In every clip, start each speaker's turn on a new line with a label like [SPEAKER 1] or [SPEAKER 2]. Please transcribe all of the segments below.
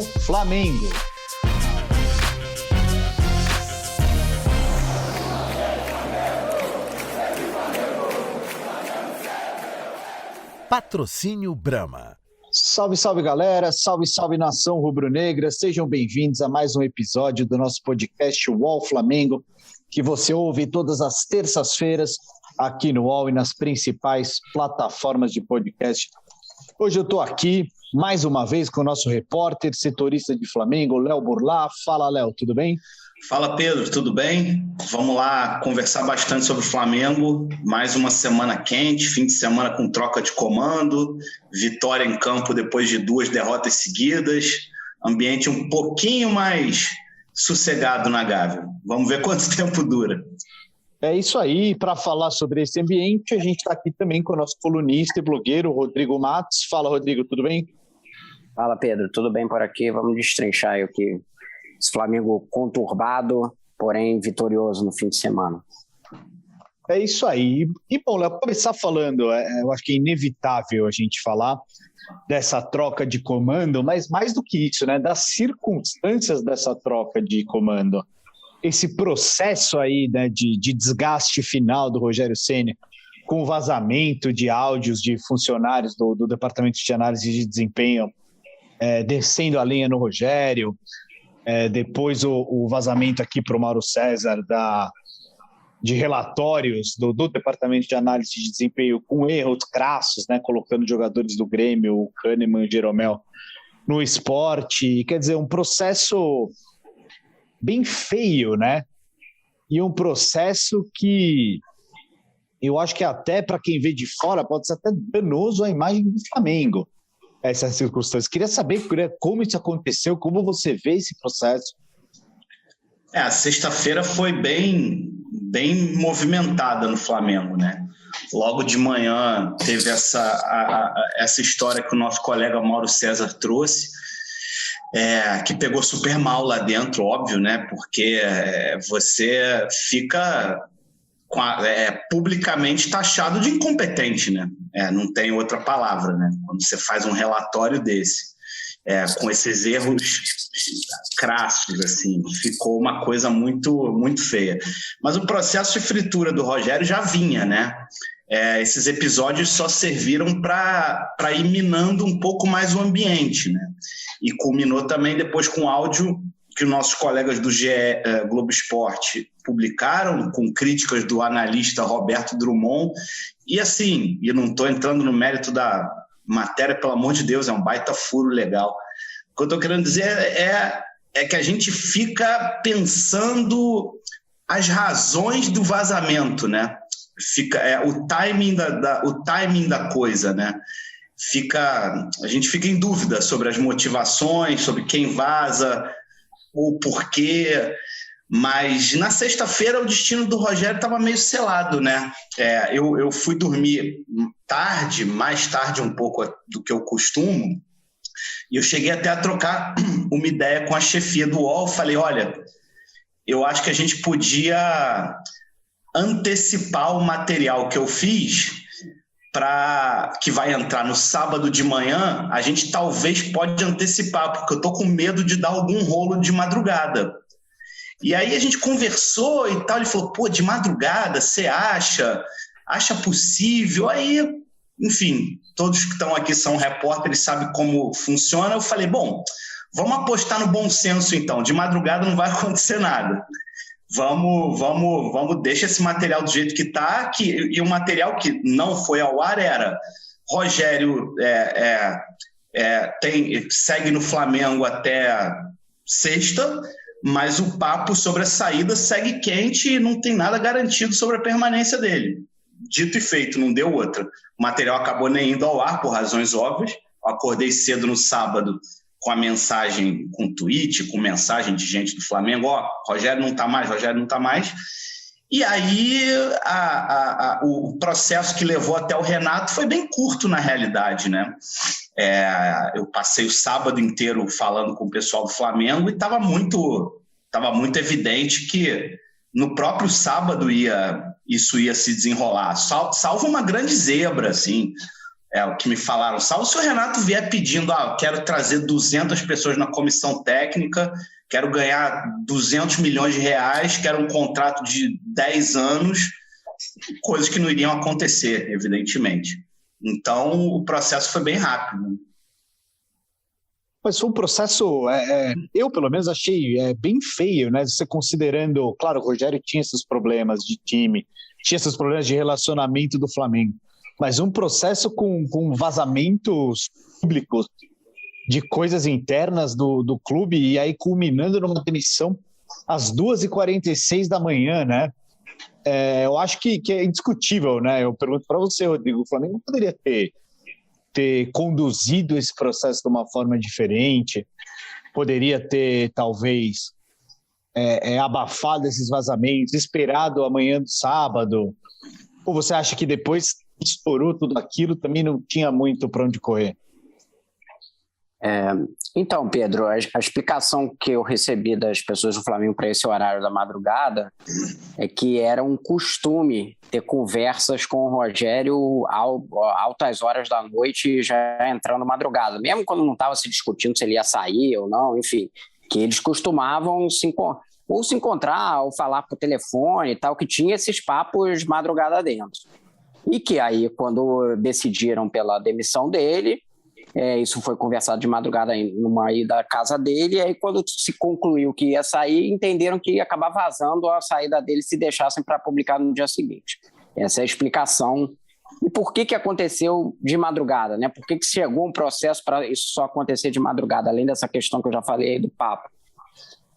[SPEAKER 1] Flamengo.
[SPEAKER 2] Patrocínio Brahma.
[SPEAKER 1] Salve, salve galera, salve, salve nação rubro-negra, sejam bem-vindos a mais um episódio do nosso podcast UOL Flamengo, que você ouve todas as terças-feiras aqui no UOL e nas principais plataformas de podcast. Hoje eu estou aqui mais uma vez com o nosso repórter, setorista de Flamengo, Léo Burlá. Fala, Léo, tudo bem?
[SPEAKER 3] Fala, Pedro, tudo bem? Vamos lá conversar bastante sobre o Flamengo. Mais uma semana quente, fim de semana com troca de comando, vitória em campo depois de 2 derrotas seguidas, ambiente um pouquinho mais sossegado na Gávea. Vamos ver quanto tempo dura.
[SPEAKER 1] É isso aí, para falar sobre esse ambiente, a gente está aqui também com o nosso colunista e blogueiro, Rodrigo Matos. Fala, Rodrigo, tudo bem?
[SPEAKER 4] Fala, Pedro, tudo bem por aqui? Vamos destrinchar aí o que esse Flamengo conturbado, porém vitorioso no fim de semana.
[SPEAKER 1] É isso aí. E bom, Léo, começar falando, eu acho que é inevitável a gente falar dessa troca de comando, mas mais do que isso, né, das circunstâncias dessa troca de comando. Esse processo aí, né, de desgaste final do Rogério Ceni, com o vazamento de áudios de funcionários do Departamento de Análise de Desempenho descendo a linha no Rogério, depois o vazamento aqui para o Mauro César de relatórios do Departamento de Análise de Desempenho com erros crassos, né, colocando jogadores do Grêmio, o Kahneman, o Jeromel, no esporte. Quer dizer, um processo bem feio, né? E um processo que eu acho que até para quem vê de fora pode ser até danoso à imagem do Flamengo, essas circunstâncias. Queria saber como isso aconteceu, como você vê esse processo.
[SPEAKER 3] A sexta-feira foi bem movimentada no Flamengo, né? Logo de manhã teve essa história que o nosso colega Mauro César trouxe, que pegou super mal lá dentro, óbvio, né? Porque você fica publicamente taxado de incompetente, né? Não tem outra palavra, né? Quando você faz um relatório desse, com esses erros crassos, assim, ficou uma coisa muito, muito feia. Mas o processo de fritura do Rogério já vinha, né? Esses episódios só serviram para ir minando um pouco mais o ambiente, né? E culminou também depois com áudio que nossos colegas do GE Globo Esporte publicaram, com críticas do analista Roberto Drummond. E assim, e não estou entrando no mérito da matéria, pelo amor de Deus, é um baita furo legal. O que eu estou querendo dizer é que a gente fica pensando as razões do vazamento, né? O timing da coisa, né? A gente fica em dúvida sobre as motivações, sobre quem vaza, o porquê, mas na sexta-feira o destino do Rogério estava meio selado, né? Eu fui dormir tarde, mais tarde um pouco do que eu costumo, e eu cheguei até a trocar uma ideia com a chefia do UOL. Falei, olha, eu acho que a gente podia antecipar o material que eu fiz que vai entrar no sábado de manhã. A gente talvez pode antecipar, porque eu estou com medo de dar algum rolo de madrugada. E aí a gente conversou e tal, ele falou, de madrugada, você acha possível? Aí, enfim, todos que estão aqui são repórteres, sabem como funciona. Eu falei, bom, vamos apostar no bom senso então, de madrugada não vai acontecer nada. Vamos, deixa esse material do jeito que está, e o material que não foi ao ar era Rogério segue no Flamengo até sexta, mas o papo sobre a saída segue quente e não tem nada garantido sobre a permanência dele. Dito e feito, não deu outra. O material acabou nem indo ao ar por razões óbvias. Eu acordei cedo no sábado com a mensagem, com tweet, com mensagem de gente do Flamengo, Rogério não está mais. E aí o processo que levou até o Renato foi bem curto na realidade, né? Eu passei o sábado inteiro falando com o pessoal do Flamengo e estava muito evidente que no próprio sábado isso ia se desenrolar, salvo uma grande zebra, assim. É o que me falaram. Salvo se o Renato vier pedindo, quero trazer 200 pessoas na comissão técnica, quero ganhar 200 milhões de reais, quero um contrato de 10 anos, coisas que não iriam acontecer, evidentemente. Então, o processo foi bem rápido.
[SPEAKER 1] Mas foi um processo, eu pelo menos achei bem feio, né? Você considerando, claro, o Rogério tinha esses problemas de time, tinha esses problemas de relacionamento do Flamengo, mas um processo com vazamentos públicos de coisas internas do clube e aí culminando numa demissão às 2h46 da manhã, né? Eu acho que é indiscutível, né? Eu pergunto para você, Rodrigo, o Flamengo poderia ter conduzido esse processo de uma forma diferente, poderia ter, talvez, abafado esses vazamentos, esperado amanhã do sábado, ou você acha que depois que estourou tudo aquilo, também não tinha muito para onde correr?
[SPEAKER 4] Então, Pedro, a explicação que eu recebi das pessoas do Flamengo para esse horário da madrugada é que era um costume ter conversas com o Rogério altas horas da noite, já entrando madrugada, mesmo quando não estava se discutindo se ele ia sair ou não, enfim, que eles costumavam se encontrar ou falar por telefone e tal, que tinha esses papos madrugada dentro. E que aí, quando decidiram pela demissão dele, isso foi conversado de madrugada numa ida da casa dele, e aí quando se concluiu que ia sair, entenderam que ia acabar vazando a saída dele se deixassem para publicar no dia seguinte. Essa é a explicação. E por que aconteceu de madrugada, né? Por que chegou um processo para isso só acontecer de madrugada, além dessa questão que eu já falei aí do papo?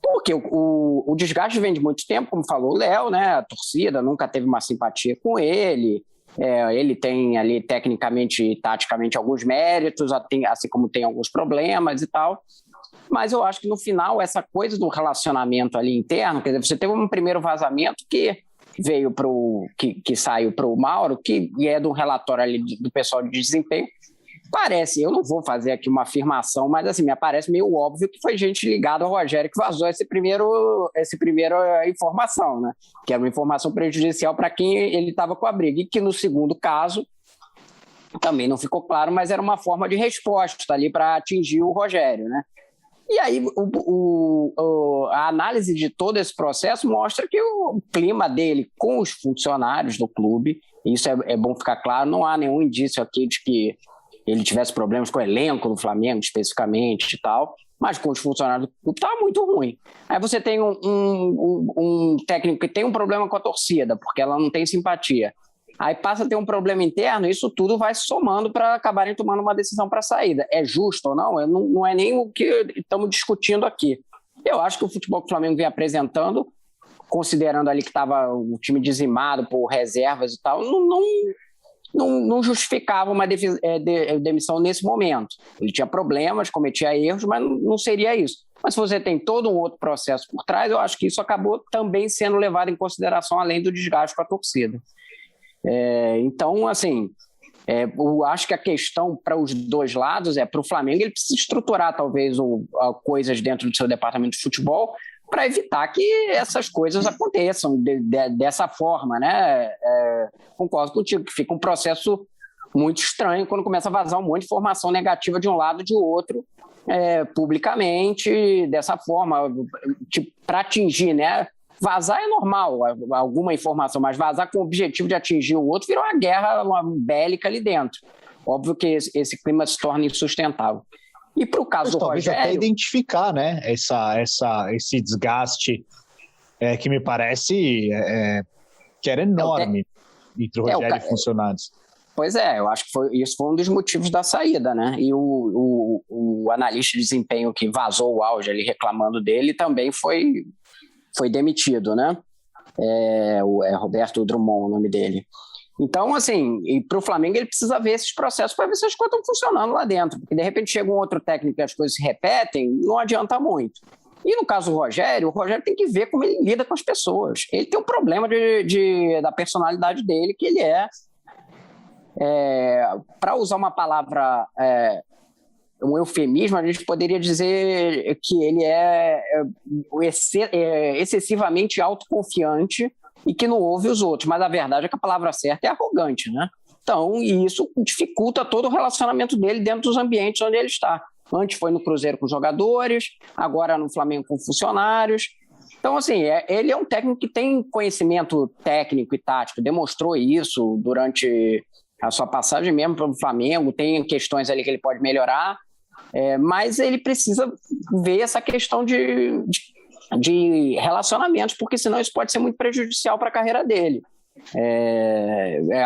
[SPEAKER 4] Porque o desgaste vem de muito tempo, como falou o Léo, né? A torcida nunca teve uma simpatia com ele. Ele tem ali tecnicamente e taticamente alguns méritos, assim como tem alguns problemas e tal, mas eu acho que no final essa coisa do relacionamento ali interno, quer dizer, você teve um primeiro vazamento que veio que saiu para o Mauro, que é do relatório ali do pessoal de desempenho. Parece, eu não vou fazer aqui uma afirmação, mas assim, me parece meio óbvio que foi gente ligada ao Rogério que vazou essa primeira informação, né? Que era uma informação prejudicial para quem ele estava com a briga. E que no segundo caso, também não ficou claro, mas era uma forma de resposta ali para atingir o Rogério, né? E aí a análise de todo esse processo mostra que o clima dele com os funcionários do clube, isso é bom ficar claro, não há nenhum indício aqui de que ele tivesse problemas com o elenco do Flamengo, especificamente e tal, mas com os funcionários do clube estava muito ruim. Aí você tem um técnico que tem um problema com a torcida, porque ela não tem simpatia. Aí passa a ter um problema interno, isso tudo vai somando para acabarem tomando uma decisão para a saída. É justo ou não? Não é nem o que estamos discutindo aqui. Eu acho que o futebol que o Flamengo vem apresentando, considerando ali que estava o time dizimado por reservas e tal, não justificava uma demissão nesse momento. Ele tinha problemas, cometia erros, mas não seria isso. Mas se você tem todo um outro processo por trás, eu acho que isso acabou também sendo levado em consideração, além do desgaste com a torcida. Então, assim, eu acho que a questão para os dois lados para o Flamengo, ele precisa estruturar talvez coisas dentro do seu departamento de futebol para evitar que essas coisas aconteçam dessa forma, né? Concordo contigo, que fica um processo muito estranho quando começa a vazar um monte de informação negativa de um lado e de outro, publicamente, dessa forma, para atingir, né? Vazar é normal, alguma informação, mas vazar com o objetivo de atingir o outro virou uma guerra, uma bélica ali dentro. Óbvio que esse clima se torna insustentável. E para o caso do
[SPEAKER 1] talvez
[SPEAKER 4] Rogério...
[SPEAKER 1] até identificar, né, esse desgaste que me parece que era enorme entre o Rogério e funcionários.
[SPEAKER 4] Pois eu acho que isso foi um dos motivos da saída, né? E o analista de desempenho que vazou o áudio ali reclamando dele também foi demitido, né? Roberto Drummond, o nome dele. Então, assim, e para o Flamengo ele precisa ver esses processos para ver se as coisas estão funcionando lá dentro, porque de repente chega um outro técnico e as coisas se repetem, não adianta muito. E no caso do Rogério, o Rogério tem que ver como ele lida com as pessoas. Ele tem um problema da personalidade dele, que ele para usar uma palavra, um eufemismo, a gente poderia dizer que ele excessivamente autoconfiante e que não ouve os outros, mas a verdade é que a palavra certa é arrogante, né? Então, e isso dificulta todo o relacionamento dele dentro dos ambientes onde ele está. Antes foi no Cruzeiro com jogadores, agora no Flamengo com funcionários. Então, assim, ele é um técnico que tem conhecimento técnico e tático, demonstrou isso durante a sua passagem mesmo pelo Flamengo, tem questões ali que ele pode melhorar, mas ele precisa ver essa questão de relacionamentos, porque senão isso pode ser muito prejudicial para a carreira dele.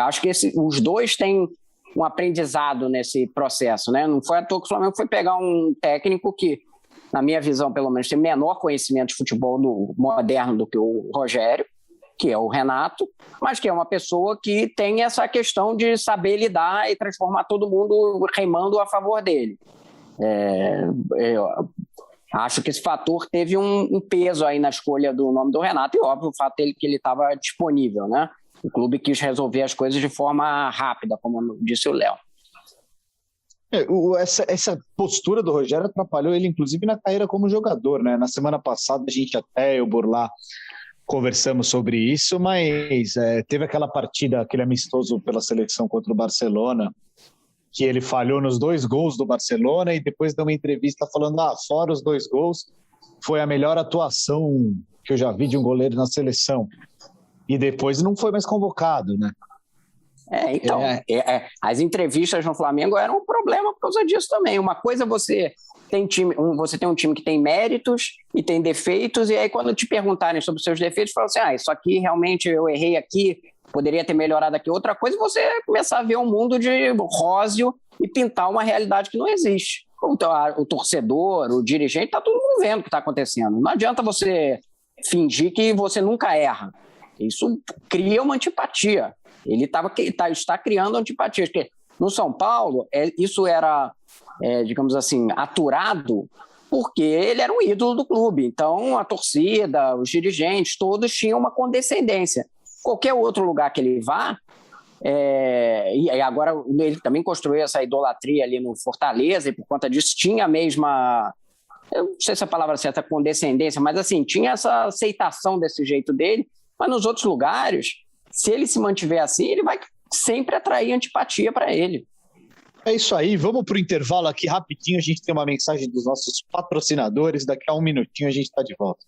[SPEAKER 4] Acho que os dois têm um aprendizado nesse processo, né? Não foi à toa que o Flamengo foi pegar um técnico que, na minha visão, pelo menos, tem menor conhecimento de futebol moderno do que o Rogério, que é o Renato, mas que é uma pessoa que tem essa questão de saber lidar e transformar todo mundo remando a favor dele. Eu acho que esse fator teve um peso aí na escolha do nome do Renato, e óbvio o fato dele que ele estava disponível, né? O clube quis resolver as coisas de forma rápida, como disse o Léo.
[SPEAKER 1] Essa postura do Rogério atrapalhou ele, inclusive, na carreira como jogador, né? Na semana passada, a gente até, eu por lá, conversamos sobre isso, mas teve aquela partida, aquele amistoso pela seleção contra o Barcelona, que ele falhou nos 2 gols do Barcelona e depois deu uma entrevista falando, fora os 2 gols, foi a melhor atuação que eu já vi de um goleiro na seleção. E depois não foi mais convocado, né?
[SPEAKER 4] As entrevistas no Flamengo eram um problema por causa disso também. Uma coisa você tem um time que tem méritos e tem defeitos, e aí quando te perguntarem sobre os seus defeitos, fala assim, isso aqui realmente eu errei aqui, poderia ter melhorado aqui. Outra coisa é você começar a ver um mundo de róseo e pintar uma realidade que não existe. O torcedor, o dirigente, está todo mundo vendo o que está acontecendo. Não adianta você fingir que você nunca erra. Isso cria uma antipatia. Ele está criando antipatia. Porque no São Paulo, isso era, digamos assim, aturado porque ele era um ídolo do clube. Então, a torcida, os dirigentes, todos tinham uma condescendência. Qualquer outro lugar que ele vá, e agora ele também construiu essa idolatria ali no Fortaleza, e por conta disso tinha a mesma, eu não sei se a palavra certa é condescendência, mas assim, tinha essa aceitação desse jeito dele, mas nos outros lugares, se ele se mantiver assim, ele vai sempre atrair antipatia para ele.
[SPEAKER 1] É isso aí, vamos para o intervalo aqui rapidinho, a gente tem uma mensagem dos nossos patrocinadores, daqui a 1 minutinho a gente está de volta.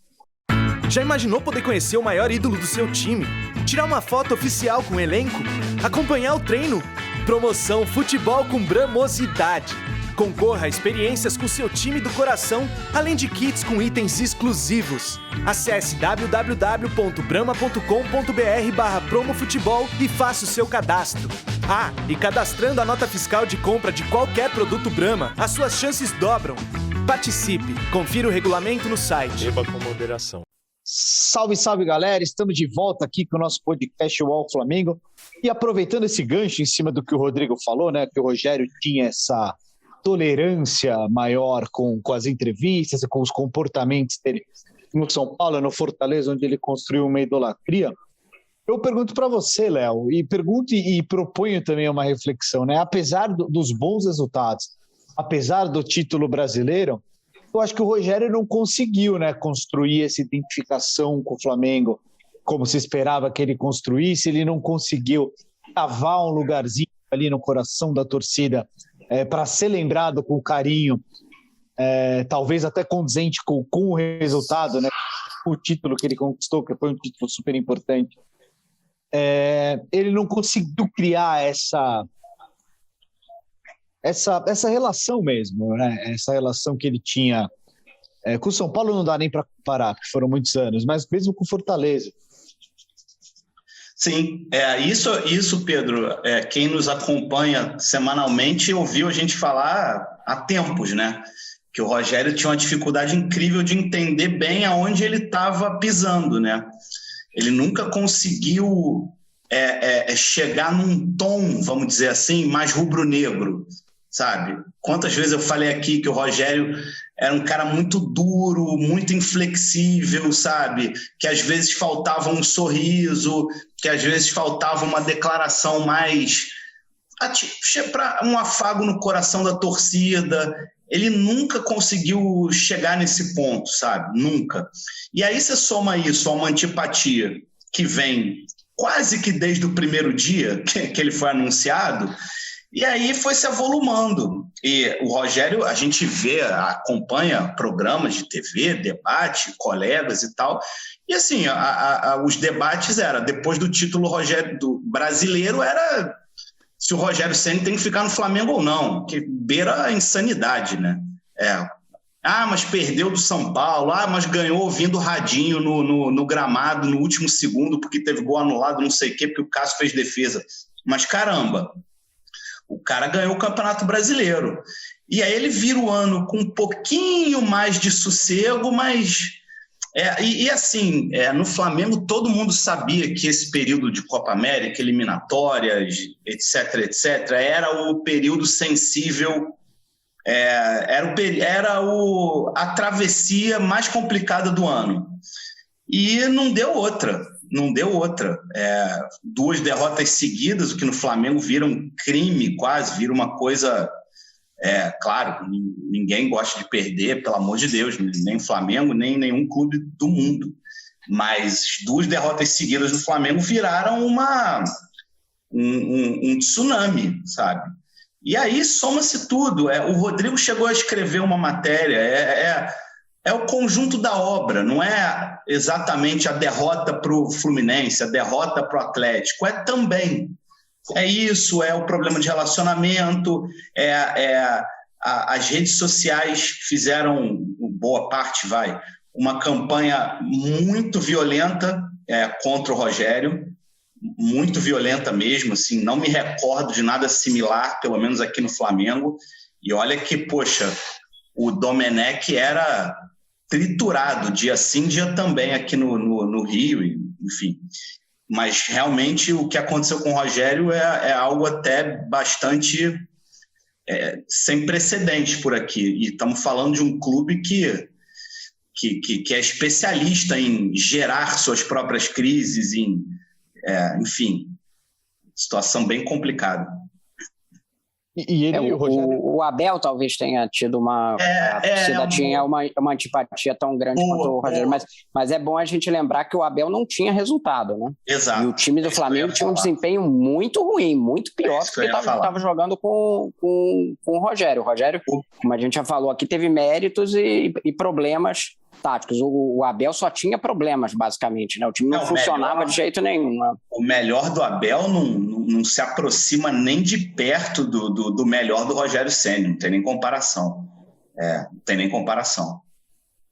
[SPEAKER 2] Já imaginou poder conhecer o maior ídolo do seu time? Tirar uma foto oficial com o elenco? Acompanhar o treino? Promoção Futebol com Bramosidade. Concorra a experiências com seu time do coração, além de kits com itens exclusivos. Acesse www.brama.com.br/promofutebol e faça o seu cadastro. E cadastrando a nota fiscal de compra de qualquer produto Brahma, as suas chances dobram. Participe. Confira o regulamento no site.
[SPEAKER 5] Beba com moderação.
[SPEAKER 1] Salve, salve, galera! Estamos de volta aqui com o nosso podcast UOL Flamengo. E aproveitando esse gancho em cima do que o Rodrigo falou, né, que o Rogério tinha essa tolerância maior com as entrevistas e com os comportamentos dele no São Paulo, no Fortaleza, onde ele construiu uma idolatria. Eu pergunto para você, Léo, e pergunto e proponho também uma reflexão, né? Apesar dos bons resultados, apesar do título brasileiro, eu acho que o Rogério não conseguiu, né, construir essa identificação com o Flamengo como se esperava que ele construísse. Ele não conseguiu cavar um lugarzinho ali no coração da torcida para ser lembrado com carinho, talvez até condizente com o resultado, né, o título que ele conquistou, que foi um título super importante. Ele não conseguiu criar essa relação mesmo, né? Essa relação que ele tinha com o São Paulo não dá nem para comparar, porque foram muitos anos, mas mesmo com o Fortaleza.
[SPEAKER 3] Sim, isso, Pedro, quem nos acompanha semanalmente ouviu a gente falar há tempos, né? Que o Rogério tinha uma dificuldade incrível de entender bem aonde ele estava pisando, né? Ele nunca conseguiu chegar num tom, vamos dizer assim, mais rubro-negro, sabe? Quantas vezes eu falei aqui que o Rogério era um cara muito duro, muito inflexível, sabe? Que às vezes faltava um sorriso, que às vezes faltava uma declaração mais para um afago no coração da torcida. Ele nunca conseguiu chegar nesse ponto, sabe? Nunca. E aí você soma isso a uma antipatia que vem quase que desde o primeiro dia que ele foi anunciado, e aí foi se avolumando. E o Rogério, a gente acompanha programas de TV, debate, colegas e tal, e assim, os debates depois do título do brasileiro, era se o Rogério Ceni tem que ficar no Flamengo ou não, que beira a insanidade, né? Mas perdeu do São Paulo, mas ganhou ouvindo radinho no gramado no último segundo, porque teve gol anulado, não sei o quê, porque o Cássio fez defesa. Mas caramba, o cara ganhou o Campeonato Brasileiro. E aí ele vira o ano com um pouquinho mais de sossego, mas... assim, no Flamengo todo mundo sabia que esse período de Copa América, eliminatórias, etc., era o período sensível, era a travessia mais complicada do ano. E não deu outra. 2 derrotas seguidas, o que no Flamengo vira um crime quase, vira uma coisa... claro, ninguém gosta de perder, pelo amor de Deus, nem o Flamengo, nem nenhum clube do mundo. Mas 2 derrotas seguidas do Flamengo viraram um tsunami, sabe? E aí soma-se tudo. O Rodrigo chegou a escrever uma matéria, é o conjunto da obra, não é exatamente a derrota para o Fluminense, a derrota para o Atlético, também. Isso, o problema de relacionamento, as redes sociais fizeram, boa parte, uma campanha muito violenta contra o Rogério, muito violenta mesmo, assim, não me recordo de nada similar, pelo menos aqui no Flamengo, e olha que, poxa, o Domenech era triturado, dia sim, dia também, aqui no Rio, enfim... Mas realmente o que aconteceu com o Rogério é algo até bastante sem precedentes por aqui. E estamos falando de um clube que é especialista em gerar suas próprias crises, enfim, situação bem complicada.
[SPEAKER 1] E ele, o Rogério...
[SPEAKER 4] o Abel talvez tenha tido a torcida tinha uma antipatia tão grande quanto o Rogério, mas é bom a gente lembrar que o Abel não tinha resultado, né?
[SPEAKER 3] Exato.
[SPEAKER 4] E o time do Flamengo tinha um desempenho muito ruim, muito pior do que estava jogando com o Rogério. O Rogério, como a gente já falou aqui, teve méritos e problemas táticos. O Abel só tinha problemas, basicamente, né? O time não funcionava de jeito nenhum. Né?
[SPEAKER 3] O melhor do Abel não se aproxima nem de perto do melhor do Rogério Ceni, não tem nem comparação. Não tem nem comparação.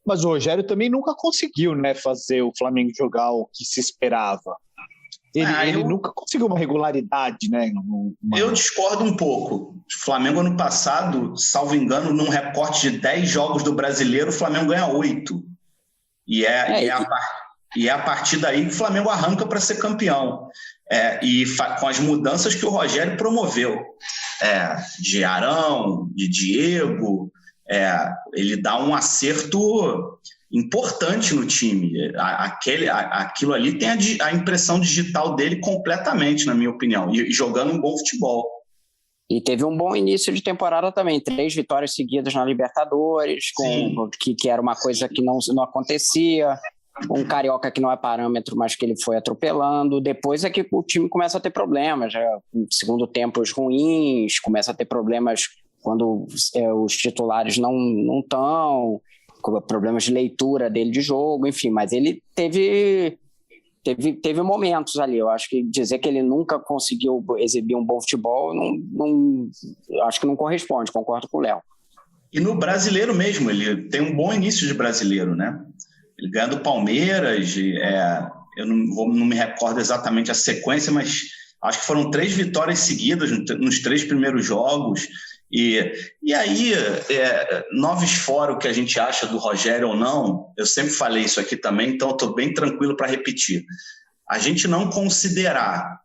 [SPEAKER 1] Mas o Rogério também nunca conseguiu, né, fazer o Flamengo jogar o que se esperava. Ele nunca conseguiu uma regularidade, né?
[SPEAKER 3] Eu discordo um pouco. O Flamengo, ano passado, salvo engano, num recorte de 10 jogos do Brasileiro, o Flamengo ganha 8. E é a partir daí que o Flamengo arranca para ser campeão. Com as mudanças que o Rogério promoveu. De Arão, de Diego, ele dá um acerto importante no time. Aquilo ali tem a impressão digital dele completamente, na minha opinião, e jogando um bom futebol.
[SPEAKER 4] E teve um bom início de temporada também, 3 vitórias seguidas na Libertadores, que era uma coisa que não acontecia, um Carioca que não é parâmetro, mas que ele foi atropelando. Depois é que o time começa a ter problemas, segundo tempos ruins, começa a ter problemas quando os titulares não estão, problemas de leitura dele de jogo, enfim, mas ele teve momentos ali. Eu acho que dizer que ele nunca conseguiu exibir um bom futebol, acho que não corresponde, concordo com o Léo.
[SPEAKER 3] E no brasileiro mesmo, ele tem um bom início de brasileiro, né? Ele ganha do Palmeiras, eu não me recordo exatamente a sequência, mas acho que foram 3 vitórias seguidas nos 3 primeiros jogos. E aí, noves fora o que a gente acha do Rogério ou não, eu sempre falei isso aqui também, então eu estou bem tranquilo para repetir. A gente não considerar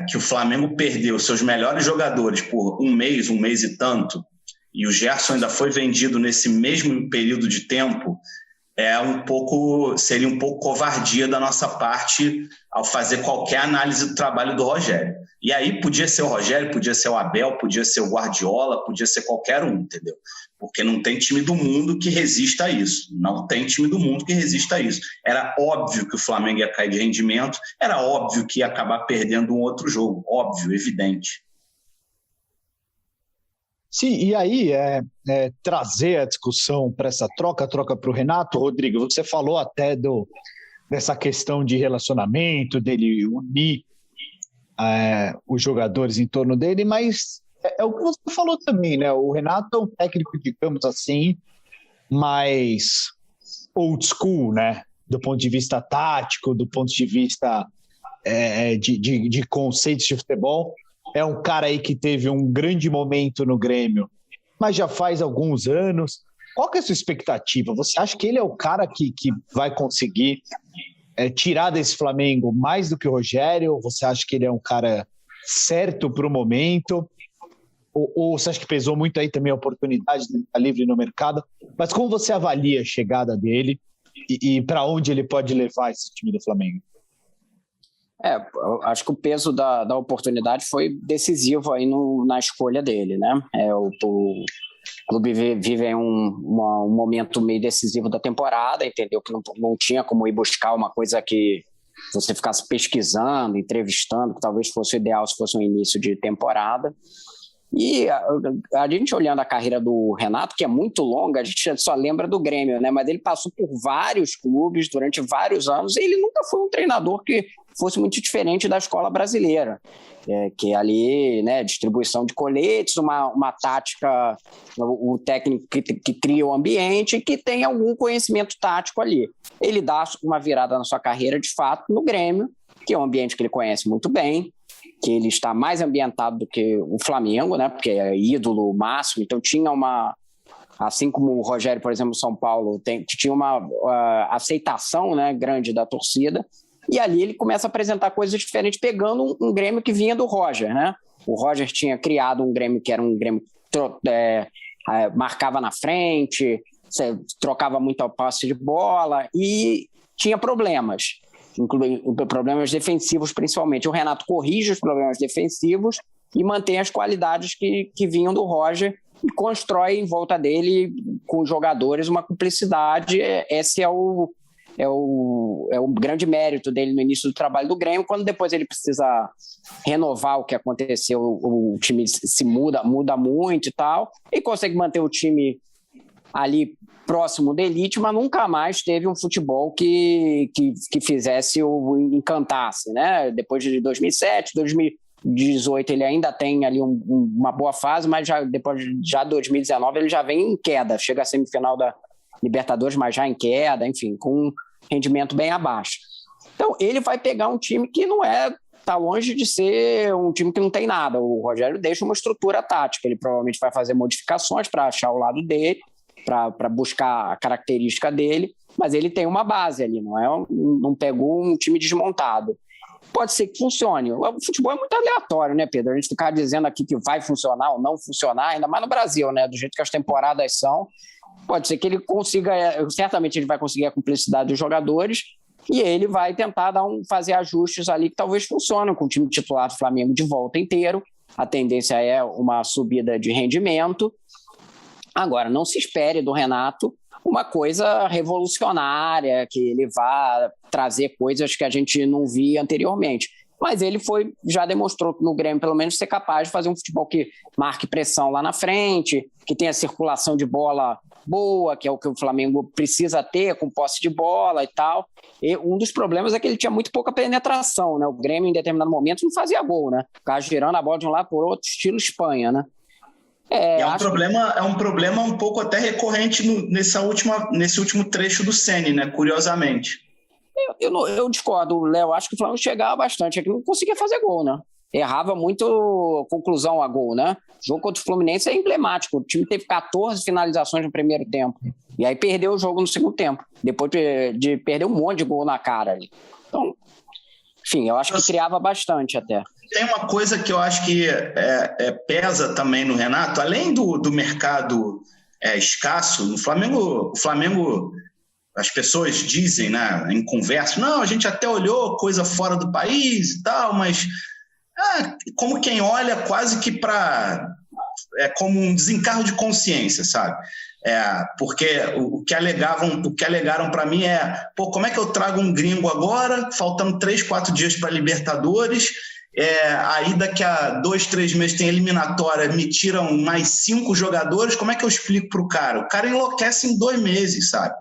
[SPEAKER 3] que o Flamengo perdeu seus melhores jogadores por um mês e tanto, e o Gerson ainda foi vendido nesse mesmo período de tempo, seria um pouco covardia da nossa parte ao fazer qualquer análise do trabalho do Rogério. E aí podia ser o Rogério, podia ser o Abel, podia ser o Guardiola, podia ser qualquer um, entendeu? Porque não tem time do mundo que resista a isso. Não tem time do mundo que resista a isso. Era óbvio que o Flamengo ia cair de rendimento, era óbvio que ia acabar perdendo um outro jogo. Óbvio, evidente.
[SPEAKER 1] Sim, e aí trazer a discussão para essa troca para o Renato. Rodrigo, você falou até dessa questão de relacionamento, dele unir os jogadores em torno dele, mas é o que você falou também, né? O Renato é um técnico, digamos assim, mais old school, né? Do ponto de vista tático, do ponto de vista de conceitos de futebol. É um cara aí que teve um grande momento no Grêmio, mas já faz alguns anos. Qual que é a sua expectativa? Você acha que ele é o cara que vai conseguir tirar desse Flamengo mais do que o Rogério? Você acha que ele é um cara certo para o momento? Ou você acha que pesou muito aí também a oportunidade de estar livre no mercado? Mas como você avalia a chegada dele e para onde ele pode levar esse time do Flamengo?
[SPEAKER 4] Eu acho que o peso da oportunidade foi decisivo aí na escolha dele, né? O clube vive um momento meio decisivo da temporada, entendeu? Que não tinha como ir buscar uma coisa que você ficasse pesquisando, entrevistando, que talvez fosse o ideal se fosse um início de temporada. E a gente olhando a carreira do Renato, que é muito longa, a gente só lembra do Grêmio, né? Mas ele passou por vários clubes durante vários anos e ele nunca foi um treinador que fosse muito diferente da escola brasileira, que ali, né, distribuição de coletes, uma tática, o técnico que cria o ambiente e que tem algum conhecimento tático ali. Ele dá uma virada na sua carreira, de fato, no Grêmio, que é um ambiente que ele conhece muito bem, que ele está mais ambientado do que o Flamengo, né, porque é ídolo máximo, então tinha assim como o Rogério, por exemplo, São Paulo, tinha uma aceitação, né, grande da torcida. E ali ele começa a apresentar coisas diferentes, pegando um Grêmio que vinha do Roger, né? O Roger tinha criado um Grêmio que era um Grêmio que marcava na frente, trocava muito a passe de bola e tinha problemas, incluindo problemas defensivos principalmente. O Renato corrige os problemas defensivos e mantém as qualidades que vinham do Roger e constrói em volta dele, com os jogadores, uma cumplicidade. Esse é o grande mérito dele no início do trabalho do Grêmio. Quando depois ele precisa renovar o que aconteceu, o time se muda muito e tal, e consegue manter o time ali próximo da elite, mas nunca mais teve um futebol que fizesse o encantasse, né? Depois de 2007, 2018 ele ainda tem ali uma boa fase, mas depois de 2019 ele já vem em queda, chega à semifinal da Libertadores, mas já em queda, enfim, com um rendimento bem abaixo. Então, ele vai pegar um time que está longe de ser um time que não tem nada. O Rogério deixa uma estrutura tática, ele provavelmente vai fazer modificações para achar o lado dele, para buscar a característica dele, mas ele tem uma base ali, não pegou um time desmontado. Pode ser que funcione. O futebol é muito aleatório, né, Pedro? A gente ficar dizendo aqui que vai funcionar ou não funcionar, ainda mais no Brasil, né, do jeito que as temporadas são. Pode ser que ele consiga, certamente ele vai conseguir a cumplicidade dos jogadores e ele vai tentar fazer ajustes ali que talvez funcionem com o time titular do Flamengo de volta inteiro. A tendência é uma subida de rendimento. Agora, não se espere do Renato uma coisa revolucionária, que ele vá trazer coisas que a gente não via anteriormente. Mas ele já demonstrou no Grêmio, pelo menos, ser capaz de fazer um futebol que marque pressão lá na frente, que tenha circulação de bola boa, que é o que o Flamengo precisa ter, com posse de bola e tal. E um dos problemas é que ele tinha muito pouca penetração, né? O Grêmio, em determinado momento, não fazia gol, né? Ficava girando a bola de um lado por outro, estilo Espanha, né?
[SPEAKER 3] É um problema um pouco até recorrente nesse último trecho do Ceni, né? Curiosamente.
[SPEAKER 4] Eu discordo, Léo. Acho que o Flamengo chegava bastante, é que não conseguia fazer gol, né? Errava muito conclusão a gol, né? O jogo contra o Fluminense é emblemático. O time teve 14 finalizações no primeiro tempo. E aí perdeu o jogo no segundo tempo. Depois de perder um monte de gol na cara ali. Então, enfim, eu acho que criava bastante até.
[SPEAKER 3] Tem uma coisa que eu acho que pesa também no Renato, além do mercado escasso, no Flamengo, as pessoas dizem, né, em conversa, não, a gente até olhou coisa fora do país e tal, mas como quem olha quase que como um desencargo de consciência, sabe? Porque o que alegaram para mim como é que eu trago um gringo agora, faltando 3, 4 dias para Libertadores, aí daqui a 2, 3 meses tem eliminatória, me tiram mais 5 jogadores, como é que eu explico para o cara? O cara enlouquece em 2 meses, sabe?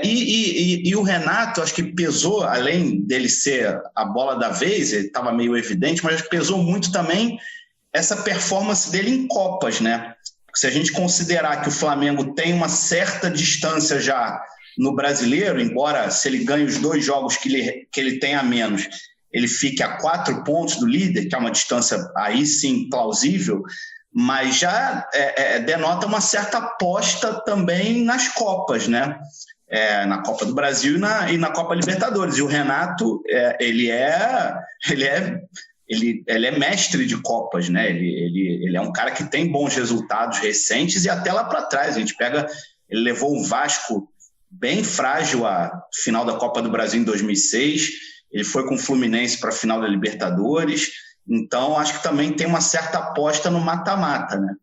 [SPEAKER 3] E o Renato, acho que pesou, além dele ser a bola da vez, ele estava meio evidente, mas pesou muito também essa performance dele em Copas, né? Se a gente considerar que o Flamengo tem uma certa distância já no Brasileiro, embora se ele ganha os 2 jogos que ele tem a menos, ele fique a 4 pontos do líder, que é uma distância aí sim plausível, mas já denota uma certa aposta também nas Copas, né? Na Copa do Brasil e na Copa Libertadores. E o Renato, ele é mestre de Copas, né? Ele é um cara que tem bons resultados recentes e até lá para trás. Ele levou o Vasco bem frágil à final da Copa do Brasil em 2006, ele foi com o Fluminense para a final da Libertadores, então acho que também tem uma certa aposta no mata-mata, né?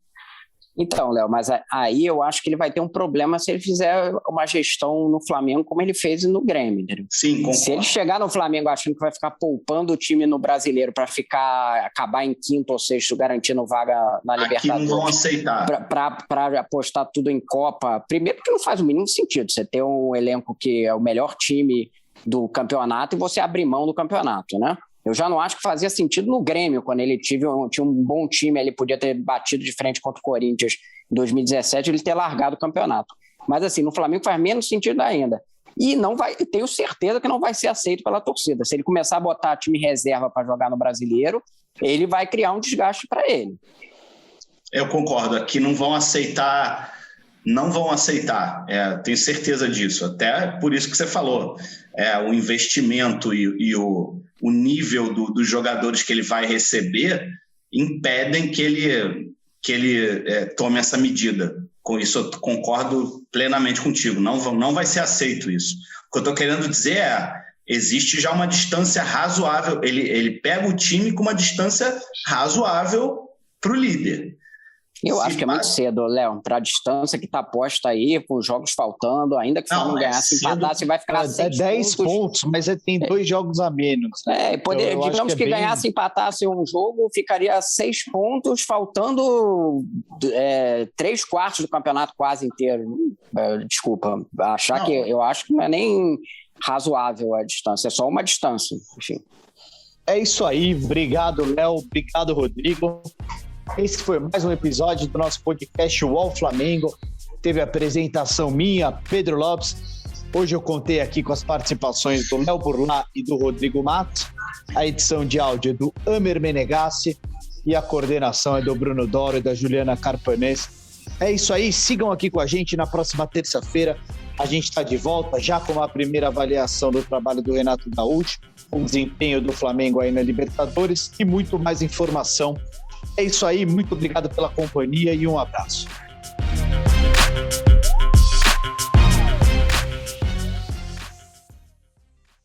[SPEAKER 4] Então, Léo, mas aí eu acho que ele vai ter um problema se ele fizer uma gestão no Flamengo como ele fez no Grêmio.
[SPEAKER 3] Sim, concordo.
[SPEAKER 4] Se ele chegar no Flamengo achando que vai ficar poupando o time no Brasileiro para acabar em 5º ou 6º, garantindo vaga na Libertadores.
[SPEAKER 3] Aqui não vão aceitar.
[SPEAKER 4] Para apostar tudo em Copa. Primeiro porque não faz o mínimo sentido você ter um elenco que é o melhor time do campeonato e você abrir mão do campeonato, né? Eu já não acho que fazia sentido no Grêmio, quando ele tinha um bom time, ele podia ter batido de frente contra o Corinthians em 2017, ele ter largado o campeonato. Mas assim, no Flamengo faz menos sentido ainda. E tenho certeza que não vai ser aceito pela torcida. Se ele começar a botar time reserva para jogar no Brasileiro, ele vai criar um desgaste para ele.
[SPEAKER 3] Eu concordo, aqui não vão aceitar, tenho certeza disso, até por isso que você falou, o investimento e o nível dos jogadores que ele vai receber impedem que ele tome essa medida. Com isso eu concordo plenamente contigo, não vai ser aceito isso. O que eu estou querendo dizer existe já uma distância razoável, ele pega o time com uma distância razoável para o líder.
[SPEAKER 4] Eu acho que é muito cedo, Léo, para a distância que está posta aí, com os jogos faltando, ainda que o Flamengo ganhasse, empatasse, vai ficar 6
[SPEAKER 1] 10 pontos, mas tem 2 jogos a menos.
[SPEAKER 4] Digamos que ganhasse, empatasse um jogo, ficaria 6 pontos, faltando 3/4 do campeonato quase inteiro. Desculpa, eu acho que não é nem razoável a distância, é só uma distância, enfim.
[SPEAKER 1] É isso aí, obrigado, Léo, obrigado, Rodrigo. Esse foi mais um episódio do nosso podcast UOL Flamengo. Teve a apresentação minha, Pedro Lopes. Hoje eu contei aqui com as participações do Léo Burlá e do Rodrigo Matos. A edição de áudio é do Amer Menegassi e a coordenação é do Bruno Doro e da Juliana Carpanês. É isso aí, sigam aqui com a gente na próxima terça-feira. A gente está de volta já com a primeira avaliação do trabalho do Renato Gaúcho, o desempenho do Flamengo aí na Libertadores e muito mais informação. É isso aí, muito obrigado pela companhia e um abraço.